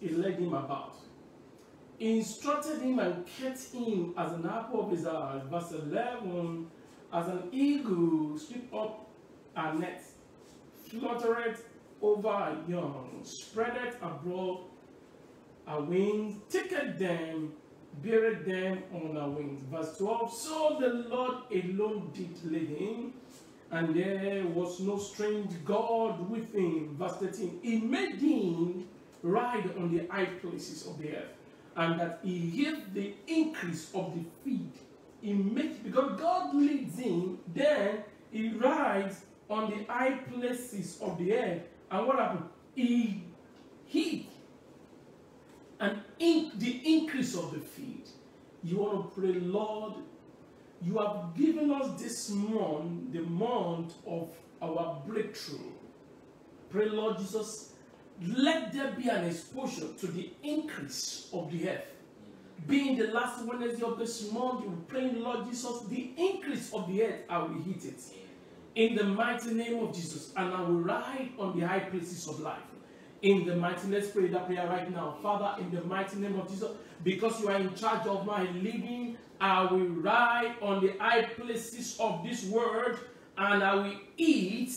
he led him about. He instructed him and kept him as an apple of his eye. Verse 11, as an eagle sweep up her net, fluttereth over her young, spreadeth abroad her wings, taketh them, beareth them on her wings. Verse 12, so the Lord alone did lead him, and there was no strange God with him. Verse 13, he made him ride on the high places of the earth, and that he gave the increase of the feed. He made, because God leads him, then he rides on the high places of the earth. And what happened? He hid and the increase of the feed. You want to pray, Lord, you have given us this month, the month of our breakthrough. Pray, Lord Jesus, let there be an exposure to the increase of the earth. Being the last Wednesday of this month, you pray, Lord Jesus, the increase of the earth, I will hit it. In the mighty name of Jesus, and I will ride on the high places of life. In the mighty name, let's pray that prayer right now. Father, in the mighty name of Jesus, because you are in charge of my living, I will ride on the high places of this world, and I will eat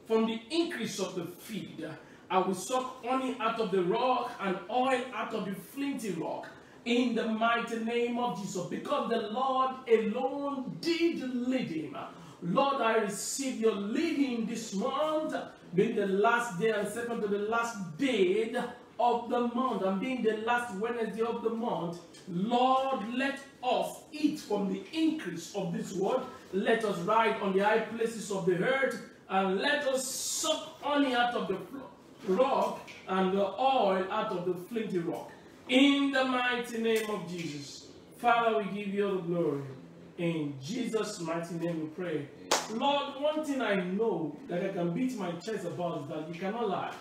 from the increase of the feed. I will suck honey out of the rock and oil out of the flinty rock. In the mighty name of Jesus, because the Lord alone did lead him. Lord, I receive your leading this month, being the last day and second to the last day of the month, and being the last Wednesday of the month. Lord, let us eat from the increase of this world. Let us ride on the high places of the earth, and let us suck honey out of the rock and the oil out of the flinty rock. In the mighty name of Jesus, Father, we give you all the glory. In Jesus' mighty name we pray. Lord, one thing I know that I can beat my chest about is that you cannot lie.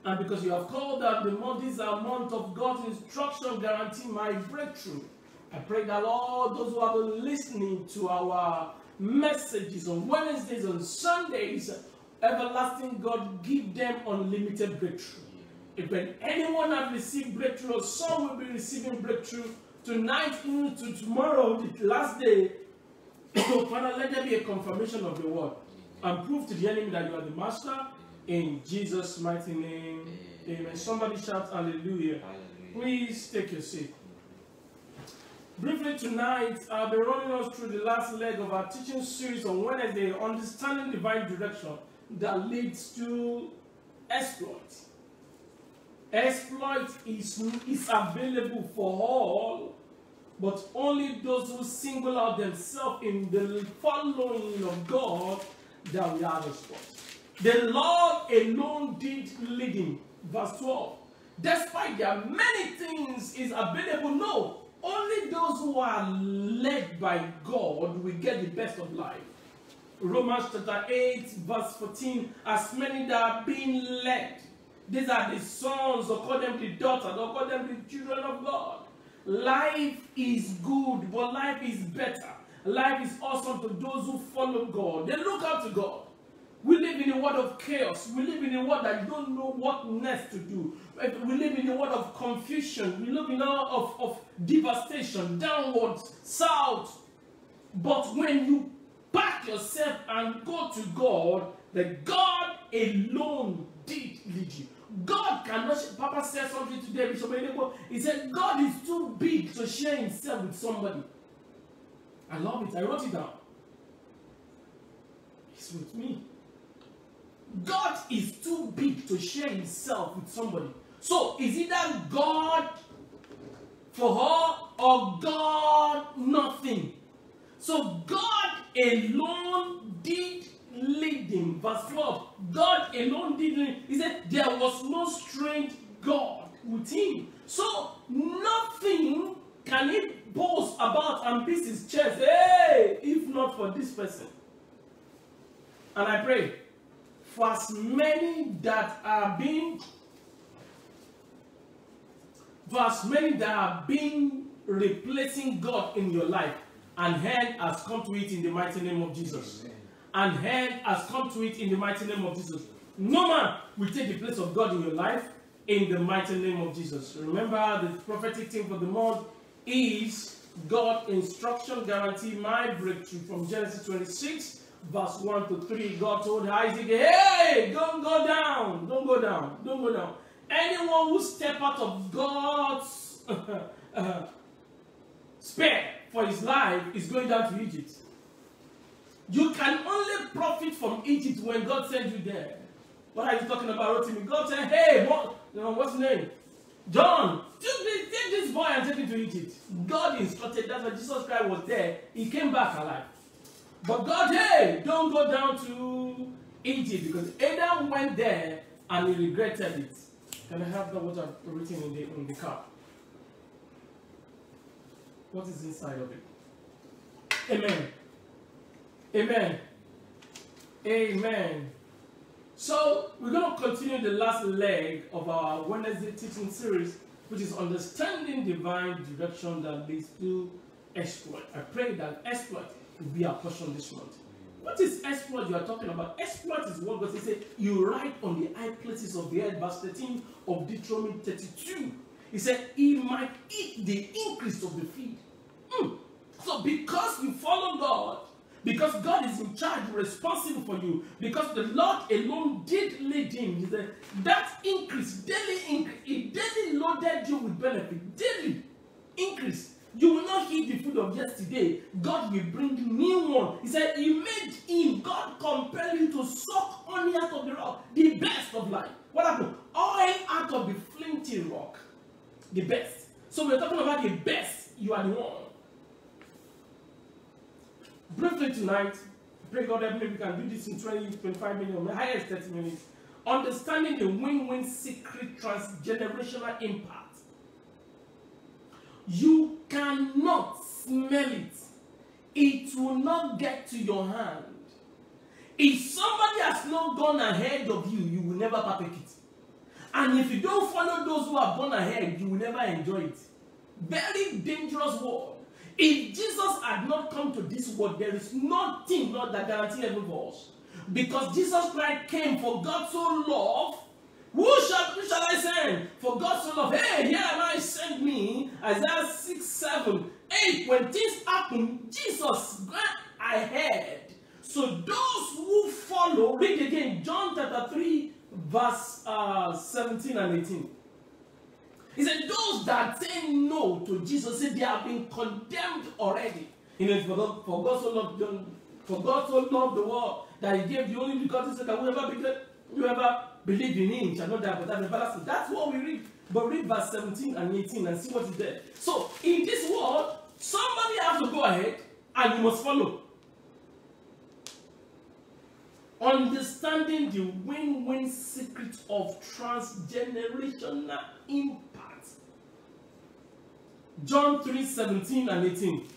And because you have called that the month is a month of God's instruction, guarantee my breakthrough. I pray that all those who have been listening to our messages on Wednesdays and Sundays, everlasting God, give them unlimited breakthrough. If when anyone has received breakthrough, some will be receiving breakthrough tonight into tomorrow, the last day. So, Father, let there be a confirmation of the word and prove to the enemy that you are the master. In Jesus' mighty name, amen. Somebody shout hallelujah. Please take your seat. Briefly tonight, I'll be running us through the last leg of our teaching series on Wednesday, Understanding Divine Direction that leads to exploit. Exploit is available for all, but only those who single out themselves in the following of God that we have exploit. The Lord alone did lead him. Verse 12. Despite there are many things is available, no, only those who are led by God will get the best of life. Romans chapter 8 verse 14, as many that are being led, these are the sons, or call them the daughters, or call them the children of God. Life is good, but life is better. Life is awesome to those who follow God. They look up to God. We live in a world of chaos. We live in a world that you don't know what next to do. We live in a world of confusion. We live in a world of devastation, downwards, south. But when you back yourself and go to God, that God alone did lead you. God cannot. Papa said something today, Bishop Enebo. He said, God is too big to share himself with somebody. I love it. I wrote it down. He's with me. God is too big to share himself with somebody. So, is either God for all or God nothing. So, God alone did lead him. Verse 12. God alone did lead him. He said, there was no strange God with him. So, nothing can he boast about and beat his chest. Hey, if not for this person. And I pray, for as many that are being replacing God in your life, and hand has come to it in the mighty name of Jesus. Amen. And hand has come to it in the mighty name of Jesus. No man will take the place of God in your life. in the mighty name of Jesus. Remember, the prophetic theme for the month is God instruction guarantee my breakthrough. From Genesis 26, verse 1 to 3, God told Isaac, hey, don't go down, don't go down, don't go down. Anyone who step out of God's spare for his life is going down to Egypt. You can only profit from Egypt when God sends you there. What are you talking about, Rotimi? God said, hey, what's his name? John, take this boy and take him to Egypt. God instructed, that's why Jesus Christ was there. He came back alive. But God, hey, don't go down to Egypt, because Adam went there and he regretted it. Can I have what I've written in the cup? What is inside of it? Amen. Amen. Amen. So, we're going to continue the last leg of our Wednesday teaching series, which is understanding divine direction that leads to exploit. I pray that exploit will be our portion this month. What is exploit you are talking about? Exploit is what God says, you write on the high places of the earth, verse 13 of Deuteronomy 32. He said, he might eat the increase of the field. So because you follow God, because God is in charge, responsible for you, because the Lord alone did lead him, he said, that increase, daily increase, it daily loaded you with benefit, daily increase. You will not eat the food of yesterday. God will bring you new one. He said, he made him, God compelled you to suck honey out of the rock, the best of life. What happened? Oil out of the flinty rock, the best. So we're talking about the best. You are the one. Briefly tonight, pray God that maybe we can do this in 20-25 minutes, or highest 30 minutes. Understanding the win-win secret transgenerational impact. You cannot smell it. It will not get to your hand. If somebody has not gone ahead of you, you will never partake it. And if you don't follow those who have gone ahead, you will never enjoy it. Very dangerous word. If Jesus had not come to this world, there is nothing not that guarantees heaven for us. Because Jesus Christ came, for God so loved. Who shall I send? For God so loved. Hey, here am I, send me. Isaiah 6, 7, 8. When things happen, Jesus went ahead. So those who follow, read again, John chapter 3, verse 17 and 18. He said, those that say no to Jesus, said they have been condemned already. For God so loved the world that he gave the only begotten Son, that whoever believe in him shall not die but have everlasting. That's what we read. But read verse 17 and 18 and see what is there. So in this world, somebody has to go ahead and you must follow. Understanding the win-win secret of transgenerational impact. John 3, 17 and 18.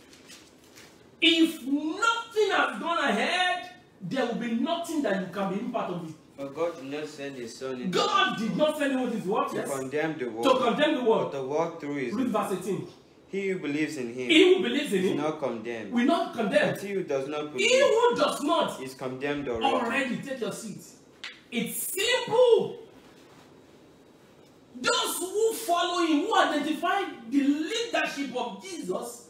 If nothing has gone ahead, there will be nothing that you can be part of it. For God did not send his Son into God did not send him with his word. to condemn the world. To condemn the world. But the world through his. Read verse 18. He who believes in him. He who believes in is him. not condemned. Will not condemn. But he who does not believe. He who does not is condemned already. Already take your seat. It's simple. Those who follow him, who identify the leadership of Jesus,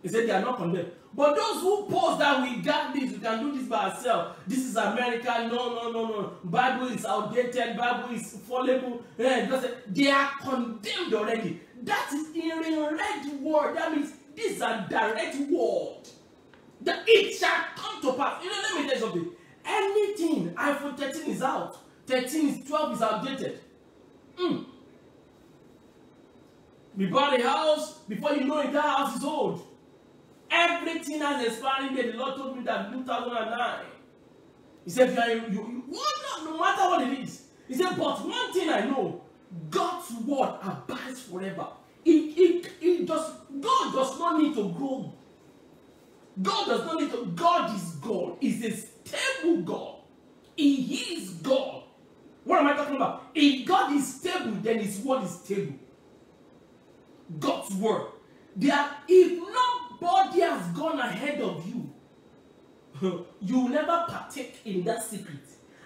he said they are not condemned. But those who pose that we got this, we can do this by ourselves. This is America. No. Bible is outdated. Bible is fallible. They are condemned already. That is in a red word. That means this is a direct word. That it shall come to pass. Let me tell you something. Anything, iPhone 13 is out. 12 is outdated. We bought a house, before you know it, that house is old. Everything has expiring date. The Lord told me that 2009. He said, no matter what it is. He said, but one thing I know, God's word abides forever. God does not need to grow. God does not need to. God is God. He's a stable God. He is God. What am I talking about? If God is stable, then his word is stable. God's word. If nobody has gone ahead of you, you will never partake in that secret.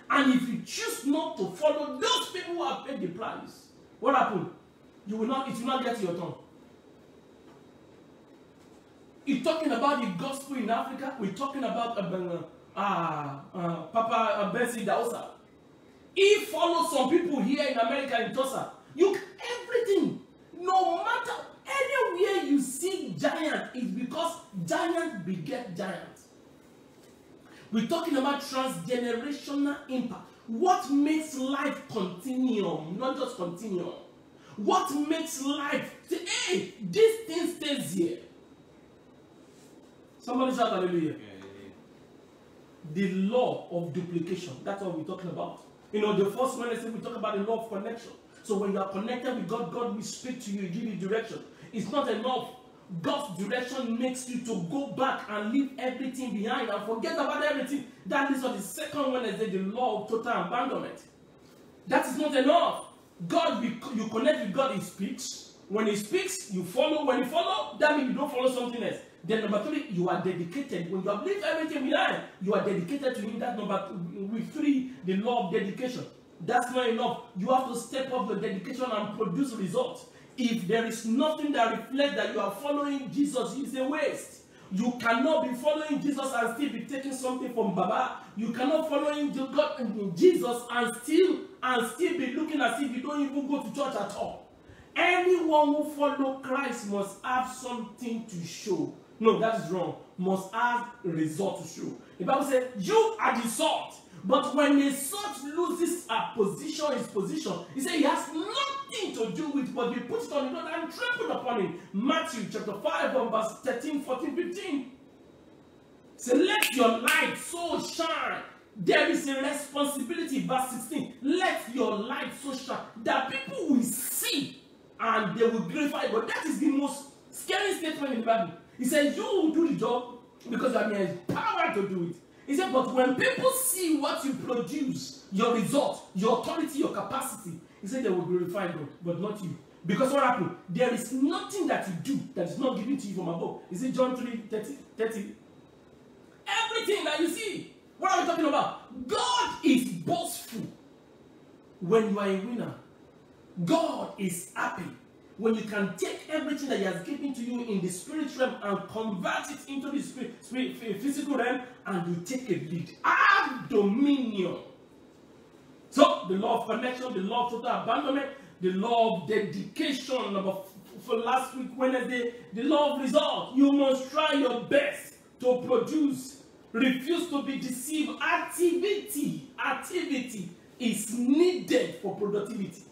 And if you choose not to follow those people who have paid the price, what happened? It will not get to your tongue. He's talking about the gospel in Africa. We're talking about Papa Bessie Dausa. He follows some people here in America in Tulsa. Everything, no matter anywhere you see giant, is because giant beget giant. We're talking about transgenerational impact. What makes life continuum, not just continuum? What makes life say, hey, this thing stays here? Somebody shout hallelujah. The law of duplication. That's what we're talking about. You know, the first Wednesday we talk about the law of connection. So when you are connected with God, God will speak to you, give you direction. It's not enough. God's direction makes you to go back and leave everything behind and forget about everything. That is what the second Wednesday, the law of total abandonment. That is not enough. God, you connect with God, He speaks. When He speaks, you follow. When you follow, that means you don't follow something else. Then number 3, you are dedicated. When you have left everything behind, you are dedicated to Him. That's number 2. With 3, the law of dedication. That's not enough. You have to step up your dedication and produce results. If there is nothing that reflects that you are following Jesus, it's a waste. You cannot be following Jesus and still be taking something from Baba. You cannot following Jesus and still be looking as if you don't even go to church at all. Anyone who follows Christ must have something to show. No, that is wrong. Must have a result to show. The Bible says, you are the salt. But when the salt loses his position, he said he has nothing to do with what we put it on the road and trampled upon him. Matthew chapter 5, verse 13, 14, 15. So let your light so shine. There is a responsibility, verse 16. Let your light so shine that people will see and they will glorify God. That is the most scary statement in the Bible. He said, you will do the job because you are empowered to do it. He said, but when people see what you produce, your result, your authority, your capacity, he said they will glorify God, but not you. Because what happened? There is nothing that you do that is not given to you from above. Is it John 3:30? Everything that you see. What are we talking about? God is boastful when you are a winner. God is happy when you can take everything that He has given to you in the spirit realm and convert it into the physical realm, and you take a lead. Have dominion. So, the law of connection, the law of total abandonment, the law of dedication, for last week, Wednesday, the law of result. You must try your best to produce. Refuse to be deceived. Activity is needed for productivity.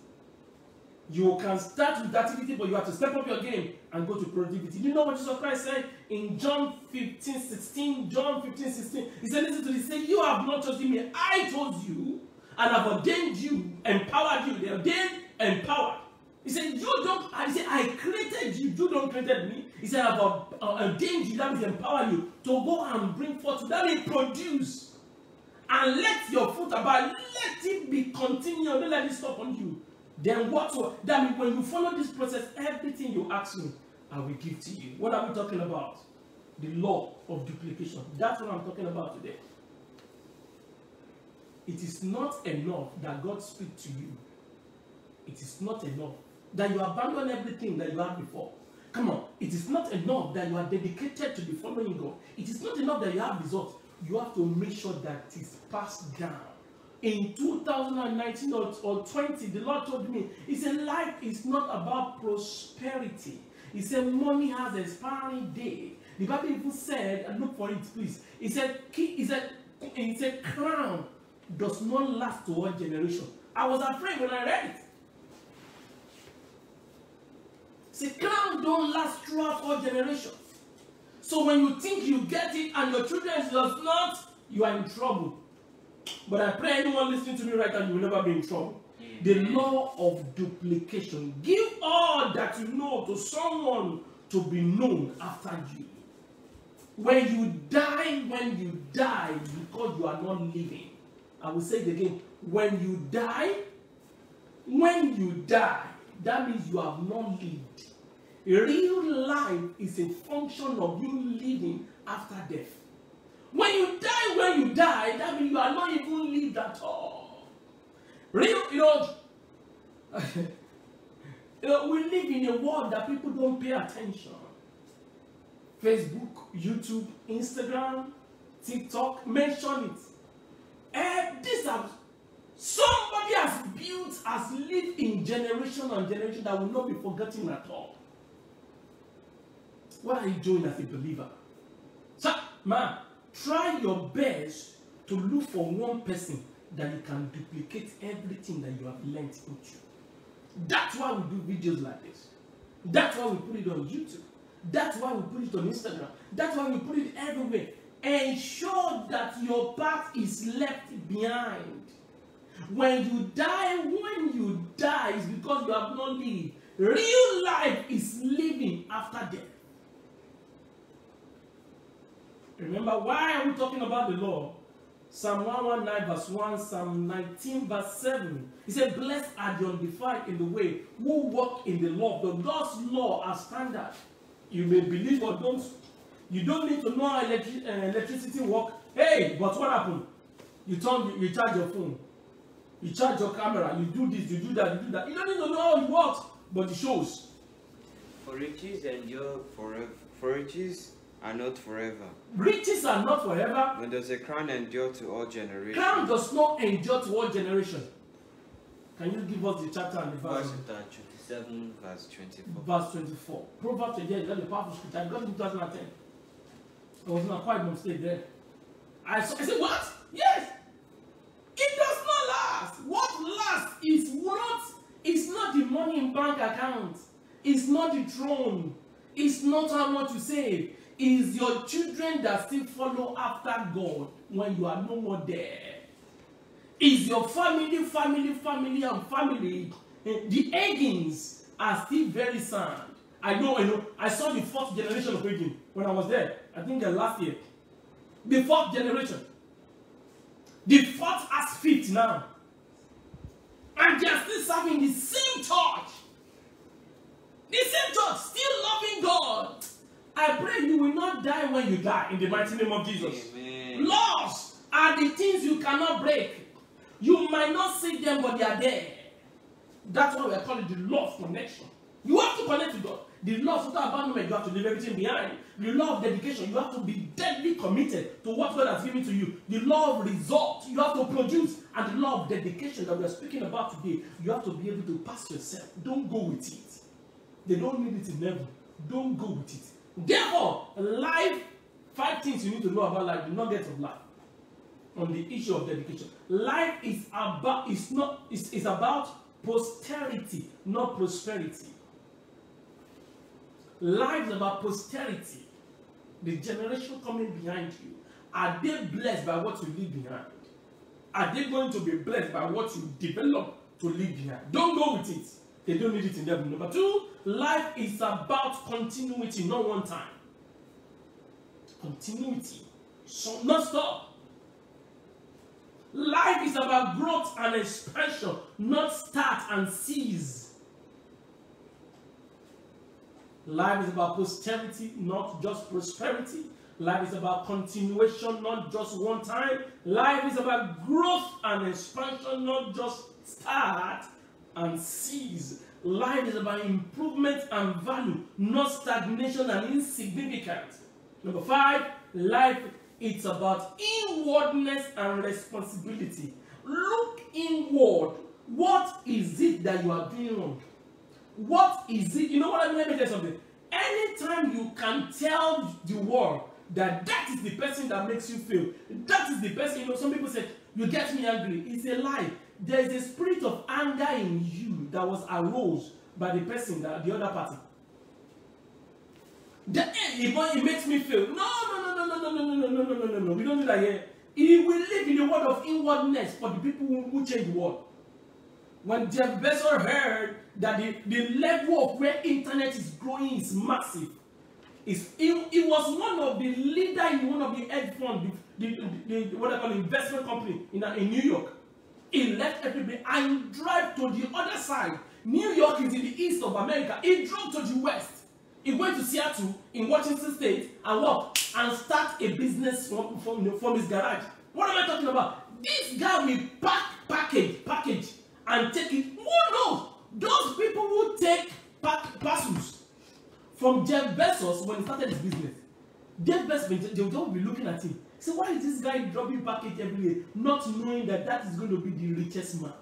You can start with activity, but you have to step up your game and go to productivity. Do you know what Jesus Christ said in John 15:16? John 15:16. He said, listen to this. He said, you have not chosen me. I chose you and have ordained you, empowered you. They ordained, empowered. He said, I created you. You don't created me. He said, I've ordained you. That means empower you to go and bring forth. That means produce. And let your fruit abide. Let it be continual. Don't let it stop on you. Then what? That means when you follow this process, everything you ask me, I will give to you. What are we talking about? The law of duplication. That's what I'm talking about today. It is not enough that God speaks to you. It is not enough that you abandon everything that you had before. Come on. It is not enough that you are dedicated to the following God. It is not enough that you have results. You have to make sure that it is passed down. In 2019 or 20, the Lord told me, He said, life is not about prosperity. He said, money has an expiry date. The Bible even said, and look for it, please. He said, crown does not last to one generation. I was afraid when I read it. He said, crown don't last throughout all generations. So when you think you get it and your children does not, you are in trouble. But I pray anyone listening to me right now, you will never be in trouble. The law of duplication. Give all that you know to someone to be known after you. When you die, because you are not living. I will say it again. When you die, that means you have not lived. Real life is a function of you living after death. When you die, that means you are not even lived at all. Real, We live in a world that people don't pay attention. Facebook, YouTube, Instagram, TikTok, mention it. And these are somebody has built, has lived in generation on generation that will not be forgotten at all. What are you doing as a believer? So, man, try your best to look for one person that you can duplicate everything that you have learned into. That's why we do videos like this. That's why we put it on YouTube. That's why we put it on Instagram. That's why we put it everywhere. Ensure that your path is left behind. When you die, it's because you have not lived. Real life is living after death. Remember, why are we talking about the law? Psalm 119 verse 1, Psalm 19 verse 7. He said, blessed are the undefiled in the way, who walk in the law. The God's law as standard. You may believe or don't. You don't need to know how electricity works. Hey, but what happened? You charge your phone. You charge your camera. You do this, you do that, you do that. You don't need to know how it works, but it shows. For riches endure forever. For riches are not forever. Riches are not forever. When does a crown endure to all generations? Crown does not endure to all generations. Can you give us the chapter and the verse? Verse 27, verse 24. Verse 24. Proverbs 28, that's a powerful scripture. I got it in 2010. I was not quite mistake there. I said, what? Yes! It does not last. What lasts is not the money in bank account. It's not the throne. It's not how much you save. It's your children that still follow after God when you are no more there. It's your family. The Agins are still very sound. I know. I saw the 4th generation of Agin when I was there. I think last year. The 4th generation. The 4th has 5th now. And they are still serving the same church. The same church, still loving God. I pray you will not die when you die in the mighty name of Jesus. Amen. Laws are the things you cannot break. You might not see them, but they are there. That's why we are calling the law of connection. You have to connect to God. The law of total abandonment, you have to leave everything behind. The law of dedication, you have to be deadly committed to what God has given to you. The law of result, you have to produce. And the law of dedication that we are speaking about today, you have to be able to pass yourself. Don't go with it. They don't need it in heaven. Don't go with it. Therefore, life, 5 things you need to know about life, the nuggets of life. On the issue of dedication. Life is about posterity, not prosperity. Life is about posterity. The generation coming behind you. Are they blessed by what you leave behind? Are they going to be blessed by what you develop to leave behind? Don't go with it. They don't need it in them. Number 2, life is about continuity, not one time. Continuity. So not stop. Life is about growth and expansion, not start and cease. Life is about posterity, not just prosperity. Life is about continuation, not just one time. Life is about growth and expansion, not just start and cease. Life is about improvement and value, not stagnation and insignificance. Number 5, life it's about inwardness and responsibility. Look inward. What is it that you are doing wrong? What is it? You know what I mean? Let me tell you something. Anytime you can tell the world that is the person that makes you feel, that is the person, you know, some people say, you get me angry. It's a lie. There is a spirit of anger in you that was aroused by the person, the other party. It makes me feel, no. We don't do that here. We live in a world of inwardness for the people who change the world. When Jeff Bezos heard that the level of where internet is growing is massive, it was one of the leaders in one of the hedge funds, what I call investment company in New York. He left everybody and drive to the other side. New York is in the east of America. He drove to the west. He went to Seattle in Washington State and what? And start a business from his garage. What am I talking about? This guy will package and take it. Who knows? Those people who take From Jeff Bezos, when he started his business, Jeff Bezos, they will be looking at him. So why is this guy dropping package every day, not knowing that that is going to be the richest man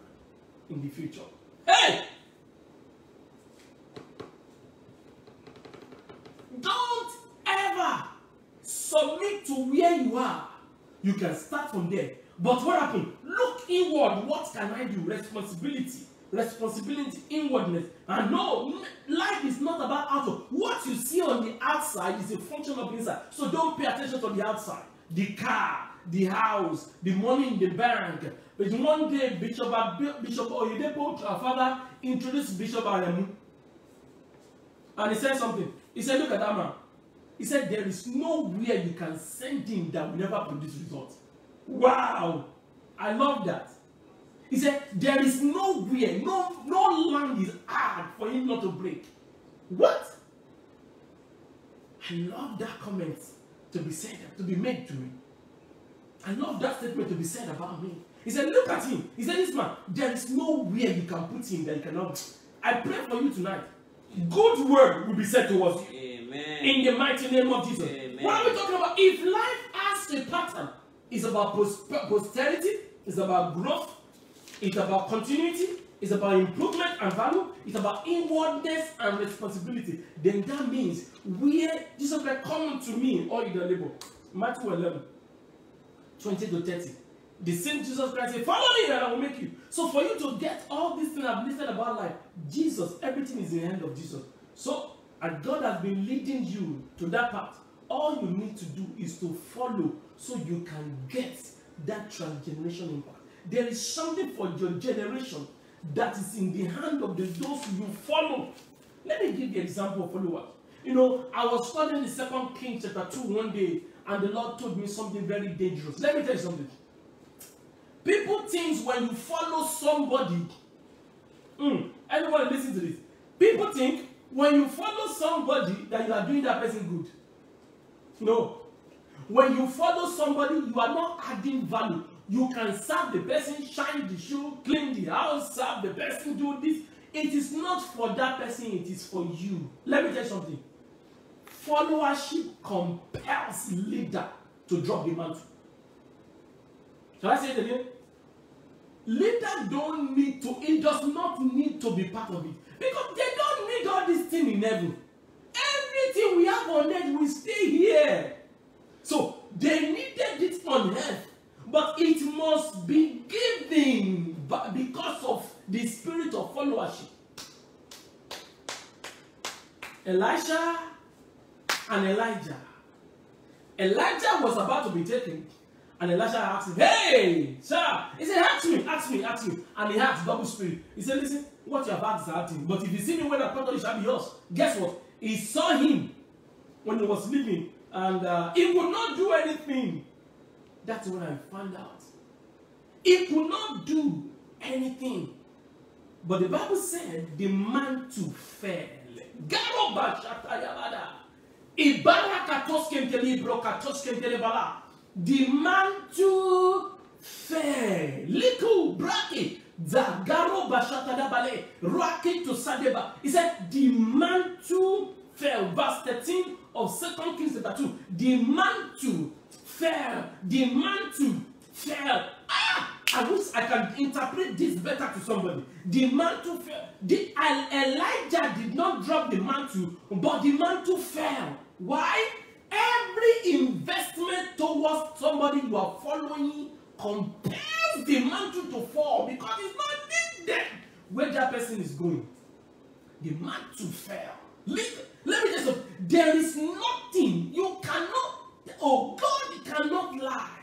in the future? Hey! Don't ever submit to where you are. You can start from there. But what happened? Look inward. What can I do? Responsibility, inwardness. And no, life is not about outside. What you see on the outside is a function of the inside. So don't pay attention to the outside. The car, the house, the money in the bank. But one day, Bishop Oyedepo, our father, introduced Bishop Aremu. And he said something. He said, look at that man. He said, there is nowhere you can send him that will never produce results. Wow! I love that. He said, there is nowhere, no land is hard for him not to break. What? I love that comment to be said, to be made to me. I love that statement to be said about me. He said, look at him. He said, this man, there is nowhere you can put him that you cannot. I pray for you tonight. Good word will be said towards you. Amen. In the mighty name of Jesus. Amen. What are we talking about? If life has a pattern, it's about posterity, it's about growth, it's about continuity, it's about improvement and value, it's about inwardness and responsibility. Then that means where Jesus Christ, come to me, all you the labor. Matthew 11, 20 to 30. The same Jesus Christ said, follow me and I will make you. So for you to get all these things I've listed about life, Jesus, everything is in the hand of Jesus. So, and God has been leading you to that path. All you need to do is to follow so you can get that transgeneration impact. There is something for your generation that is in the hand of those you follow. Let me give you an example of followers. You know, I was studying the 2 Kings chapter 2 one day, and the Lord told me something very dangerous. Let me tell you something. People think when you follow somebody, everybody listen to this. People think when you follow somebody that you are doing that person good. No. When you follow somebody, you are not adding value. You can serve the person, shine the shoe, clean the house, serve the person, do this. It is not for that person, it is for you. Let me tell you something. Followership compels leader to drop the mantle. Shall I say it again? Leader don't need to, it does not need to be part of it. Because they don't need all this thing in heaven. Everything we have on earth will stay here. So they needed it on earth. But it must be given because of the spirit of followership. Elisha and Elijah. Elijah was about to be taken. And Elisha asked him, hey, sir. He said, ask me. And he asked double spirit. He said, listen, what you have asked is asking. But if you see me when I come, it shall be yours. Guess what? He saw him when he was leaving. And he would not do anything. That's when I found out. He could not do anything. But the Bible said the mantle fell. The mantle fell. Little bracket. Zagaro Bashatada Bale. Rocket to Sadeba. He said the mantle fell. Verse 13 of 2 Kings chapter 2. The mantle fell. The mantle fell. I wish I can interpret this better to somebody. The mantle fell. Elijah did not drop the mantle, but the mantle fell. Why? Every investment towards somebody you are following compels the mantle to fall because it's not needed where that person is going. The mantle fell. Let me just say, there is nothing you cannot. Oh, God cannot lie.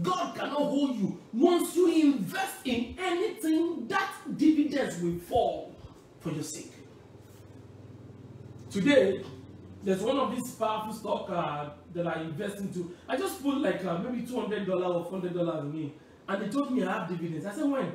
God cannot hold you. Once you invest in anything, that dividends will fall for your sake. Today, there's one of these powerful stock that I invest into. I just put like maybe $200 or $400 in it. And they told me I have dividends. I said, when?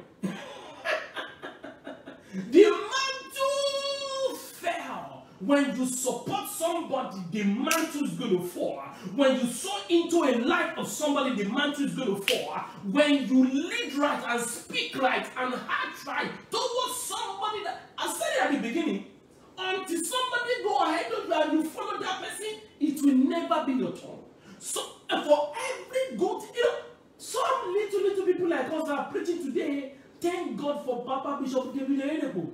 The mantle fell. When you support somebody, the mantle is going to fall. When you sow into a life of somebody, the mantle is going to fall. When you lead right and speak right and act right towards somebody that I said it at the beginning, until somebody go ahead of you and you will never be your turn. So for every good, some little people like us are preaching today. Thank God for Papa Bishop David Oyedepo.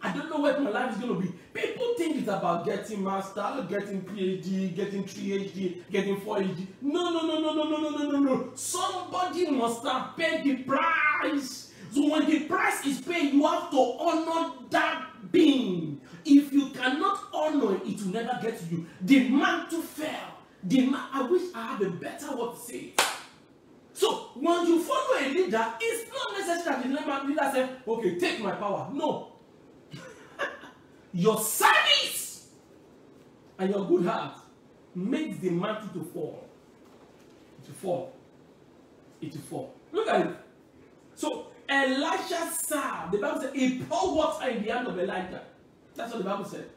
I don't know what my life is going to be. People think it's about getting master, getting PhD, getting 3HD, getting 4HD. No. Somebody must have paid the price. So when the price is paid, you have to honor that being. If you cannot honor it, it will never get to you. The mantle fell. I wish I had a better word to say it. So when you follow a leader, it's not necessary that the leader says, okay, take my power. No. Your service and your good heart makes the mantle to fall. It will fall. Look at it. So Elisha served. The Bible said he poured water in the hand of Elijah. That's what the Bible said.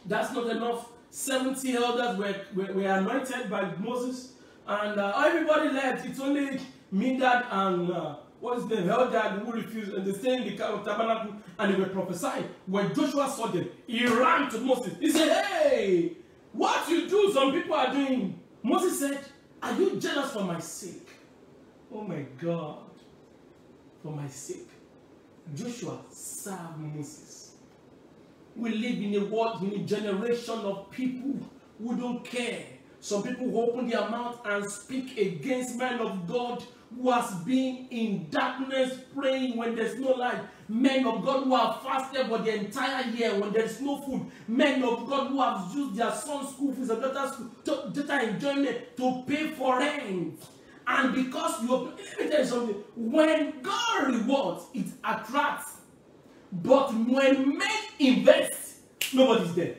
That's not enough. 70 elders were anointed by Moses, and everybody left. It's only Medad and what's the Eldad who refused, and they stayed in the tabernacle and they were prophesying. When Joshua saw them, he ran to Moses. He said, hey, what you do, some people are doing. Moses said, are you jealous for my sake? Oh my God. For my sake. Joshua served Moses. We live in a world, in a generation of people who don't care. Some people who open their mouth and speak against men of God who has been in darkness praying when there's no light. Men of God who have fasted for the entire year when there's no food. Men of God who have used their son's school fees and daughter's enjoyment to pay for rent. And because let me tell you something. When God rewards, it attracts. But when men invest, nobody's there.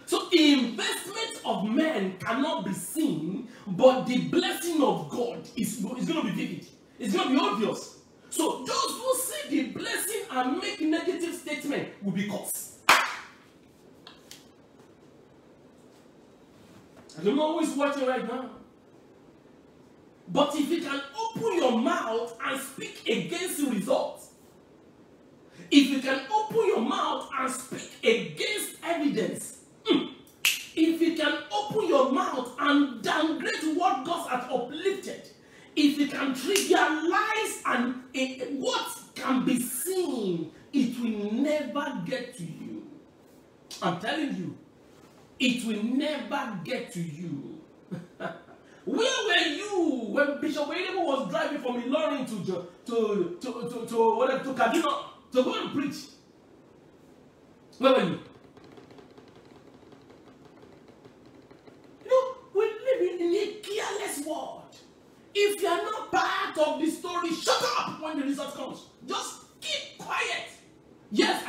So the investment of men cannot be seen, but the blessing of God is going to be vivid. It's going to be obvious. So those who see the blessing and make negative statement will be cursed. I don't know who is watching right now. But if you can open your mouth and speak against the results, if you can open your mouth and speak against evidence, if you can open your mouth and downgrade what God has uplifted, if you can trivialize and what can be seen, it will never get to you. I'm telling you, it will never get to you. Where were you when Bishop Oyedepo was driving from Ilorin to Kaduna to go and preach? Where were you? We live in a careless world. If you are not part of the story, shut up when the result comes. Just keep quiet. Yes,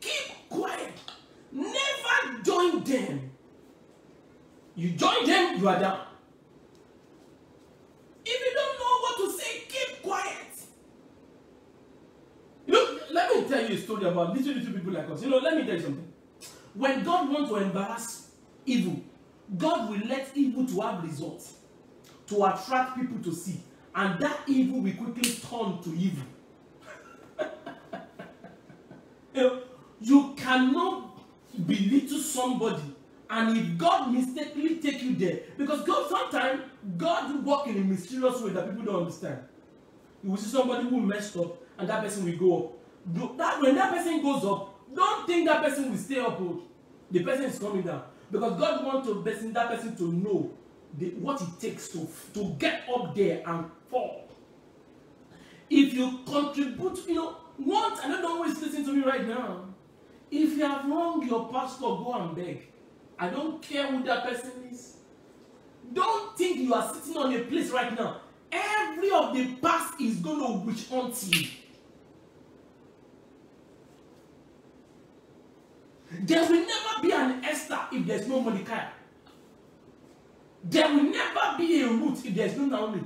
keep quiet. Never join them. You join them, you are down. If you don't know what to say, keep quiet. Let me tell you a story about little people like us. Let me tell you something. When God wants to embarrass evil, God will let evil to have results, to attract people to see. And that evil will quickly turn to evil. You cannot belittle somebody, and if God mistakenly take you there, because sometimes God will work in a mysterious way that people don't understand. You will see somebody who messed up, and that person will go up. When that person goes up, don't think that person will stay up. The person is coming down. Because God wants that person to know what it takes to get up there and fall. If you contribute, I don't know who is listening to me right now. If you have wronged your pastor, go and beg. I don't care who that person is. Don't think you are sitting on a place right now. Every of the past is going to witch hunt you. There will never be an Esther if there's no Mordecai. There will never be a Ruth if there's no Naomi.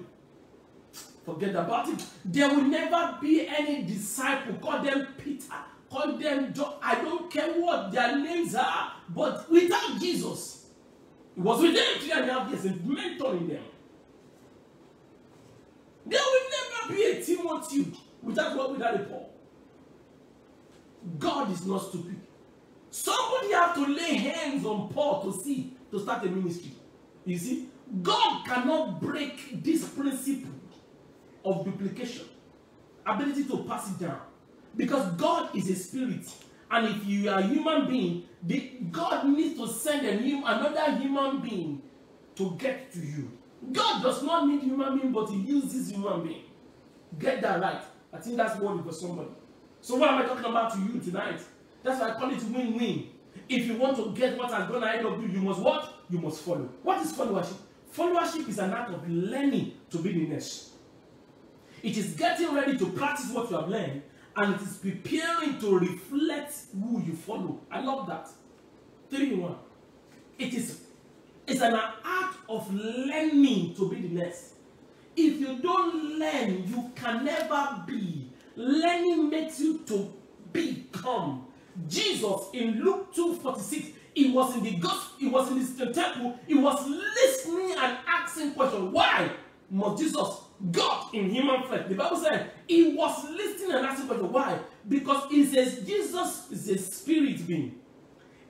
Forget about it. There will never be any disciple. Call them Peter. Call them John. I don't care what their names are. But without Jesus, it was with them 3.5 years and mentoring them. There will never be a Timothy without a Paul. God is not stupid. Somebody Nobody have to lay hands on Paul to start a ministry. You see, God cannot break this principle of duplication, ability to pass it down, because God is a spirit, and if you are a human being, God needs to send another human being to get to you. God does not need human being, but He uses human being. Get that right. I think that's worthy for somebody. So what am I talking about to you tonight? That's why I call it win-win. If you want to get what has gone ahead of you, you must what? You must follow. What is followership? Followership is an act of learning to be the next. It is getting ready to practice what you have learned, and it is preparing to reflect who you follow. I love that. 3 in 1. It's an act of learning to be the next. If you don't learn, you can never be. Learning makes you to become. Jesus in Luke 2:46, he was in the gospel, he was in the temple, he was listening and asking questions. Why must Jesus, God in human flesh? The Bible said he was listening and asking questions. Why? Because he says Jesus is a spirit being.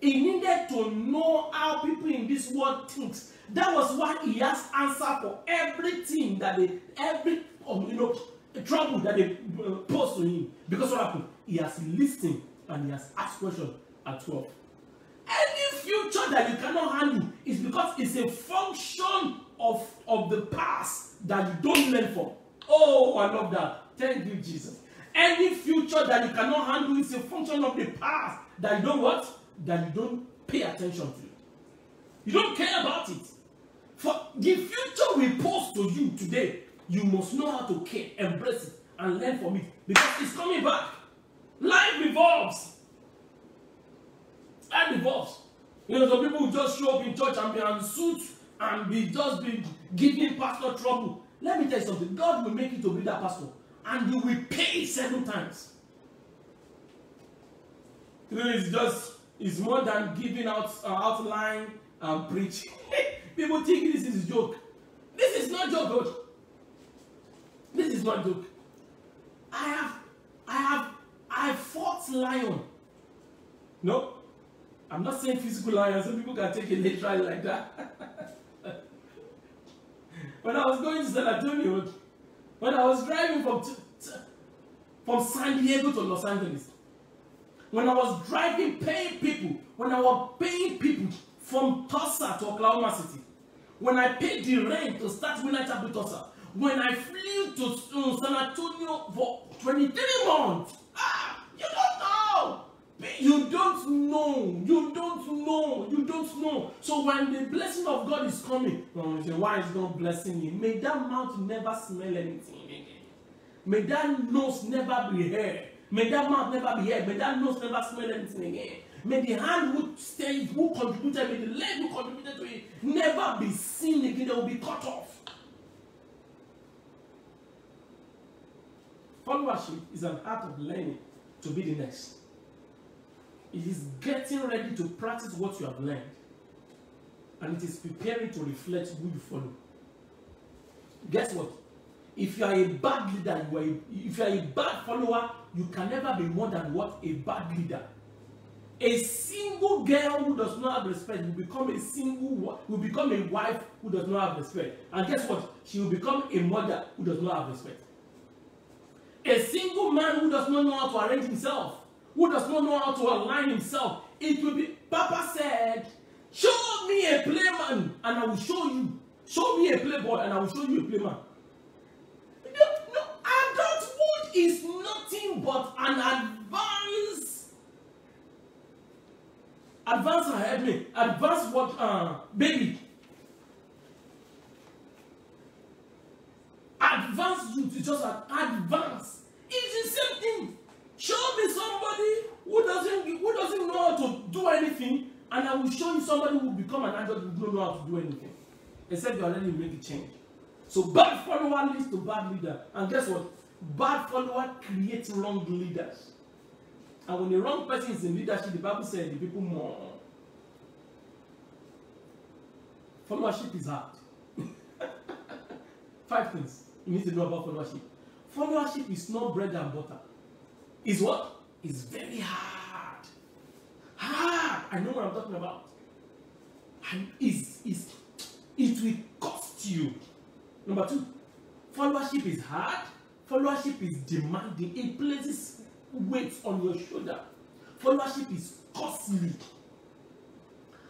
He needed to know how people in this world think. That was why he has answer for everything that trouble that they posed to him. Because what happened? He has listened and he has asked questions at 12. Any future that you cannot handle is because it's a function of the past that you don't learn from. Oh, I love that. Thank you, Jesus. Any future that you cannot handle is a function of the past that you don't what? That you don't pay attention to. You don't care about it. For the future we pose to you today, you must know how to care, embrace it, and learn from it. Because it's coming back. Life revolves. Life revolves. You know, some people who just show up in church and be in suits and be giving pastor trouble. Let me tell you something. God will make you to be that pastor, and you will pay 7 times. You know, it's more than giving out outline and preaching. People think this is a joke. This is not joke. This is not joke. I fought lion. No, I'm not saying physical lion. Some people can take it literally like that. When I was going to San Antonio, when I was driving from San Diego to Los Angeles, when I was driving, paying people from Tulsa to Oklahoma City, when I paid the rent to start Winner Chapel Tulsa, when I flew to San Antonio for 23 months, you don't know. So when the blessing of God is coming, you say, why is God blessing me? May that mouth never smell anything again. May that nose never be hair. May that mouth never be hair. May that nose never smell anything again. May the hand who contributed, may the leg who contributed to it never be seen again. They will be cut off. Followership is an art of learning to be the next. It is getting ready to practice what you have learned, and it is preparing to reflect who you follow. Guess what? If you are a bad leader, if you are a bad follower, you can never be more than what? A bad leader. A single girl who does not have respect will become a wife who does not have respect. And guess what? She will become a mother who does not have respect. A single man who does not know how to arrange himself, who does not know how to align himself, it will be, Papa said, show me a playman and I will show you. Show me a playboy and I will show you a playman. No, adulthood is nothing but an advanced what, baby. Advanced youth is just an advanced. It's the same thing. Show me somebody who doesn't know how to do anything, and I will show you somebody who will become an adult who don't know how to do anything, except you are ready to make a change. So bad follower leads to bad leader, and guess what? Bad follower creates wrong leaders. And when the wrong person is in leadership, the Bible says the people mourn. Followership is hard. 5 things you need to know about followership. Followership is not bread and butter. It's what? It's very hard. Hard. I know what I'm talking about. And it will cost you. Number 2, followership is hard. Followership is demanding. It places weight on your shoulder. Followership is costly.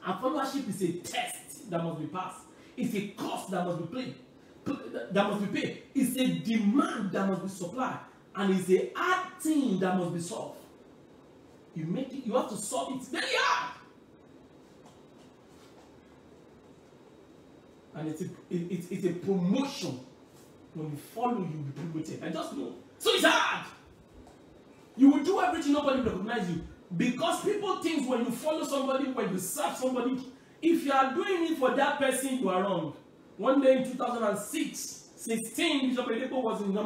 And followership is a test that must be passed. It's a cost that must be paid. It's a demand that must be supplied. And it's a hard thing that must be solved. You have to solve it very hard. And it's a promotion. When you follow, you will be promoted. I just know. So it's hard. You will do everything, nobody will recognize you. Because people think when you follow somebody, when you serve somebody, if you are doing it for that person, you are wrong. One day in 2016, Bishop Oyedepo was in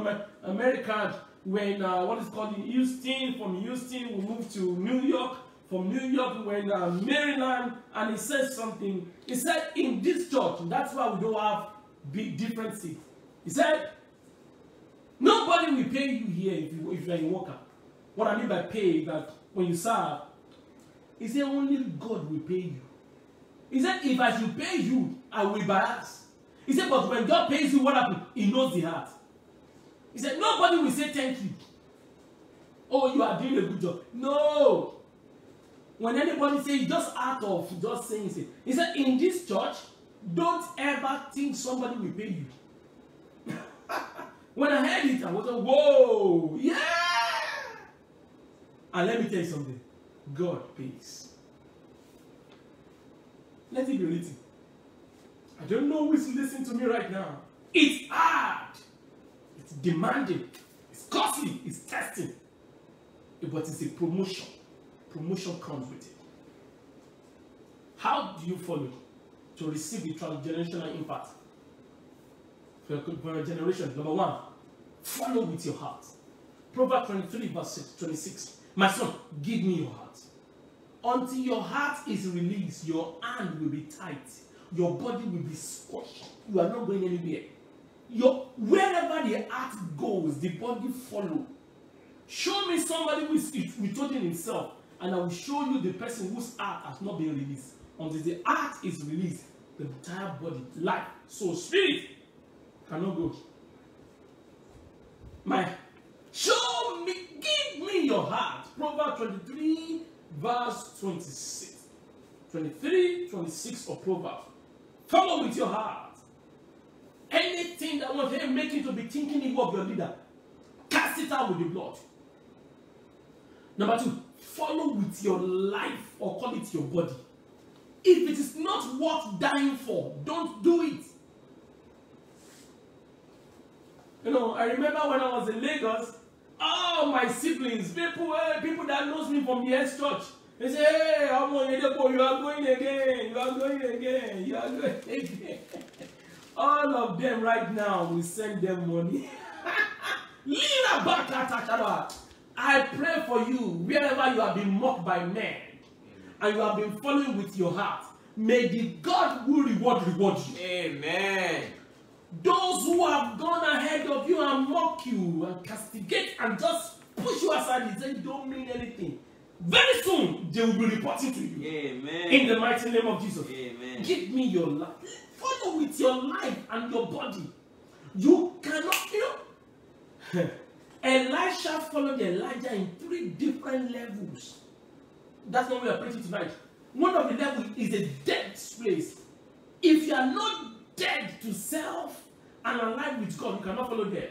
America when, in Houston. From Houston, we moved to New York. From New York, we went Maryland, and he said something. He said, in this church, that's why we don't have big differences. He said, nobody will pay you here if you're a worker. What I mean by pay is that when you serve, he said, only God will pay you. He said, if I should pay you, I will bias. He said, but when God pays you, what happens? He knows the heart. He said, nobody will say thank you. Oh, you are doing a good job. No. When anybody says, just out of just saying it, he said, in this church, don't ever think somebody will pay you. When I heard it, I was like, whoa, yeah! And let me tell you something. God pays. Let it be written. I don't know who's listening to me right now. It's hard. It's demanding. It's costly. It's testing. But it's a promotion. Promotion comes with it. How do you follow to receive the transgenerational impact for a generation? Number 1, follow with your heart. Proverbs 23 verse 26. My son, give me your heart. Until your heart is released, your hand will be tight. Your body will be squashed. You are not going anywhere. Wherever the heart goes, the body follows. Show me somebody who is withholding himself, and I will show you the person whose heart has not been released. Until the heart is released, the entire body, life, soul, spirit cannot go. Show me, give me your heart. Proverbs 23 verse 26. 23, 26 of Proverbs. Follow with your heart. Anything that will make you to be thinking evil of your leader, cast it out with the blood. Number 2, follow with your life, or call it your body. If it is not worth dying for, don't do it. You know, I remember when I was in Lagos, all my siblings, people that knows me from the S church, they say, hey, Oyedepo, you are going again, you are going again, you are going again. All of them right now, we send them money. I pray for you, wherever you have been mocked by men, and you have been following with your heart, may the God who reward you. Amen. Those who have gone ahead of you and mock you and castigate and just push you aside and say you don't mean anything, very soon they will be reporting to you. Amen. In the mighty name of Jesus. Amen. Give me your life. Follow with your life and your body. You cannot feel. Elisha followed Elijah in 3 different levels. That's what we are preaching tonight. One of the levels is a dead place. If you are not dead to self and alive with God, you cannot follow there.